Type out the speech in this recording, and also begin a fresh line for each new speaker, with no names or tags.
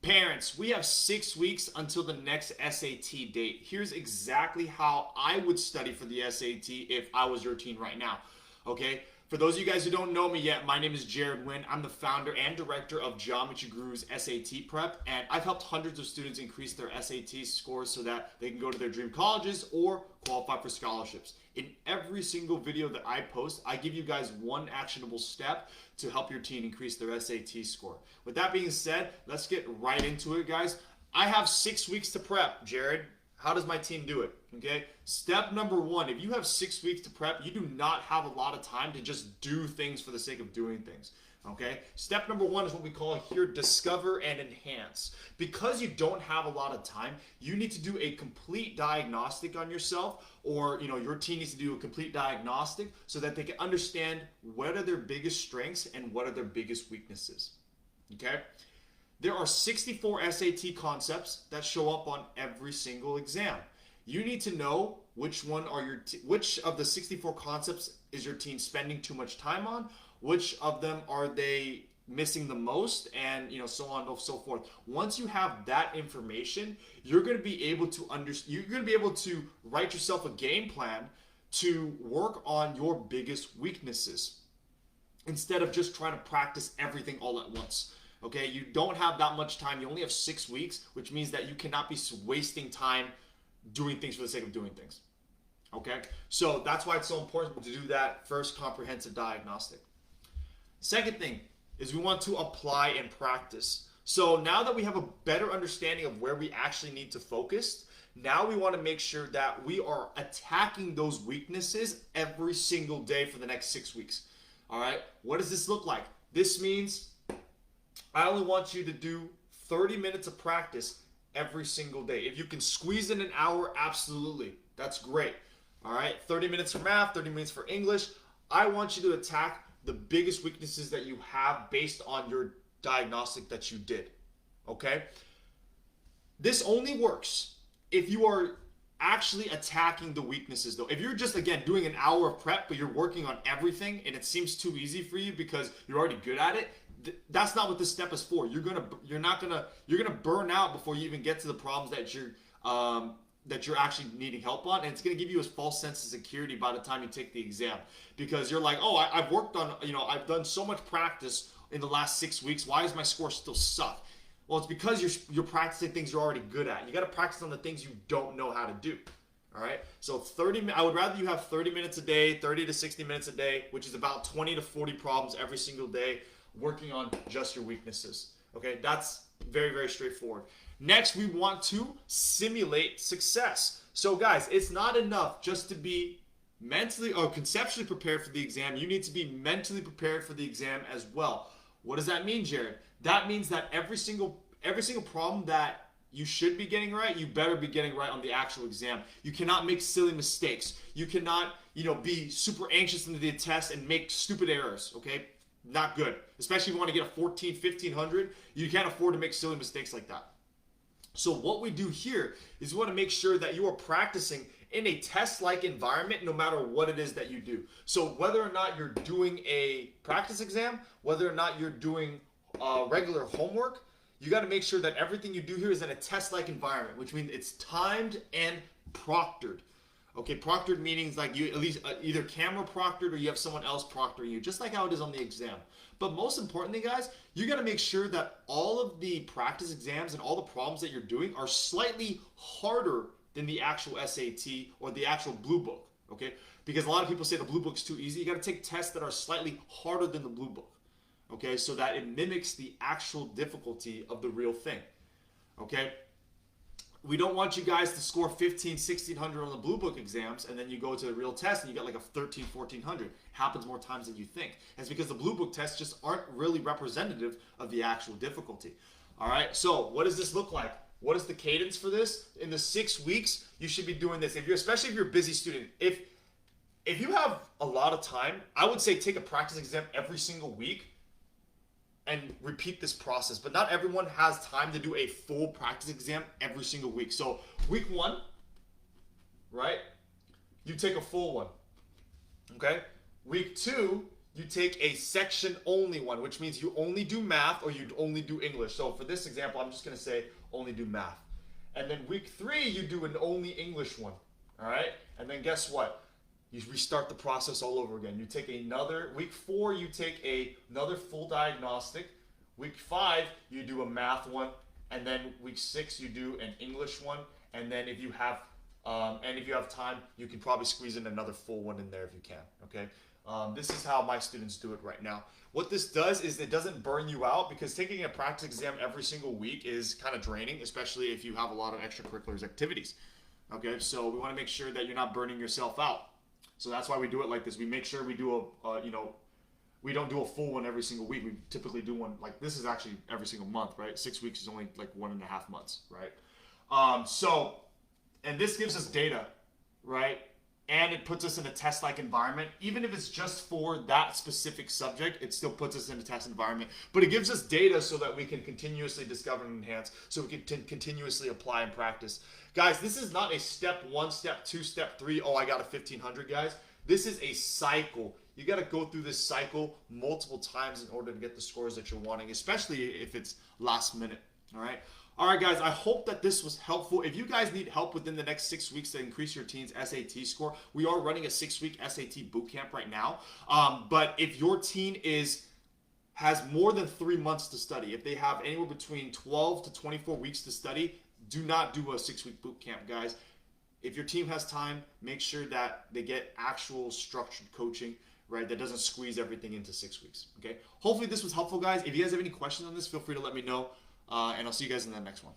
Parents, we have 6 weeks until the next SAT date. Here's exactly how I would study for the SAT if I was your teen right now. Okay? For those of you guys who don't know me yet, my name is Jared Wynn. I'm the founder and director of Geometry Guru's SAT Prep, and I've helped hundreds of students increase their SAT scores so that they can go to their dream colleges or qualify for scholarships. In every single video that I post, I give you guys one actionable step to help your teen increase their SAT score. With that being said, let's get right into it, guys. I have 6 weeks to prep, Jared. How does my team do it? Okay. Step number one, if you have 6 weeks to prep, you do not have a lot of time to just do things for the sake of doing things. Okay. Step number one is what we call here discover and enhance. Because you don't have a lot of time, you need to do a complete diagnostic on yourself, or your team needs to do a complete diagnostic so that they can understand what are their biggest strengths and what are their biggest weaknesses. Okay. There are 64 SAT concepts that show up on every single exam. You need to know which of the 64 concepts is your team spending too much time on, which of them are they missing the most, and so on and so forth. Once you have that information, you're going to be able to write yourself a game plan to work on your biggest weaknesses instead of just trying to practice everything all at once. Okay, you don't have that much time. You only have 6 weeks, which means that you cannot be wasting time doing things for the sake of doing things. Okay, so that's why it's so important to do that first comprehensive diagnostic. Second thing is we want to apply and practice. So now that we have a better understanding of where we actually need to focus, now we want to make sure that we are attacking those weaknesses every single day for the next 6 weeks. All right, what does this look like? This means I only want you to do 30 minutes of practice every single day. If you can squeeze in an hour, absolutely. That's great. All right, 30 minutes for math, 30 minutes for English. I want you to attack the biggest weaknesses that you have based on your diagnostic that you did. Okay? This only works if you are actually attacking the weaknesses, though. If you're just, again, doing an hour of prep, but you're working on everything and it seems too easy for you because you're already good at it, that's not what this step is for. You're gonna burn out before you even get to the problems that you're actually needing help on, and it's gonna give you a false sense of security by the time you take the exam, because you're like, oh, I've worked on, I've done so much practice in the last 6 weeks. Why does my score still suck? Well, it's because you're practicing things you're already good at. You got to practice on the things you don't know how to do. All right. So I would rather you have 30 minutes a day, 30 to 60 minutes a day, which is about 20 to 40 problems every single day, working on just your weaknesses. Okay, that's very, very straightforward. Next, we want to simulate success. So guys, it's not enough just to be mentally or conceptually prepared for the exam. You need to be mentally prepared for the exam as well. What does that mean, Jared? That means that every single problem that you should be getting right, you better be getting right on the actual exam. You cannot make silly mistakes. You cannot, be super anxious into the test and make stupid errors, okay? Not good. Especially if you want to get a 14, 1500, you can't afford to make silly mistakes like that. So what we do here is we want to make sure that you are practicing in a test-like environment no matter what it is that you do. So whether or not you're doing a practice exam, whether or not you're doing regular homework, you got to make sure that everything you do here is in a test-like environment, which means it's timed and proctored. Okay, proctored means like you at least either camera proctored or you have someone else proctoring you, just like how it is on the exam. But most importantly, guys, you got to make sure that all of the practice exams and all the problems that you're doing are slightly harder than the actual SAT or the actual blue book. Okay, because a lot of people say the blue book's too easy. You got to take tests that are slightly harder than the blue book. Okay, so that it mimics the actual difficulty of the real thing. Okay. We don't want you guys to score 15, 1600 on the blue book exams and then you go to the real test and you get like a 13, 1400. Happens more times than you think. That's because the blue book tests just aren't really representative of the actual difficulty. All right, so what does this look like? What is the cadence for this? In the 6 weeks, you should be doing this. Especially if you're a busy student. If you have a lot of time, I would say take a practice exam every single week and repeat this process. But not everyone has time to do a full practice exam every single week. So week 1, right, you take a full one. Okay? Week 2, you take a section only one, which means you only do math or you only do English. So for this example, I'm just going to say only do math. And then week 3, you do an only English one. All right? And then guess what? You restart the process all over again. You take another, week 4, you take another full diagnostic. Week 5, you do a math one. And then week 6, you do an English one. And then if you have time, you can probably squeeze in another full one in there if you can. Okay? This is how my students do it right now. What this does is it doesn't burn you out, because taking a practice exam every single week is kind of draining, especially if you have a lot of extracurriculars activities. Okay, so we want to make sure that you're not burning yourself out. So that's why we do it like this. We make sure we do we don't do a full one every single week. We typically do one, like this is actually every single month, right? 6 weeks is only like 1.5 months, right? And this gives us data, right? And it puts us in a test-like environment. Even if it's just for that specific subject, it still puts us in a test environment. But it gives us data so that we can continuously discover and enhance, so we can continuously apply and practice. Guys, this is not a step 1, step 2, step 3, oh, I got a 1500, guys. This is a cycle. You got to go through this cycle multiple times in order to get the scores that you're wanting, especially if it's last minute, all right? All right, guys, I hope that this was helpful. If you guys need help within the next 6 weeks to increase your teen's SAT score, we are running a 6-week SAT bootcamp right now. But if your teen has more than 3 months to study, if they have anywhere between 12 to 24 weeks to study, do not do a 6-week bootcamp, guys. If your team has time, make sure that they get actual structured coaching, right, that doesn't squeeze everything into 6 weeks, okay? Hopefully this was helpful, guys. If you guys have any questions on this, feel free to let me know. And I'll see you guys in the next one.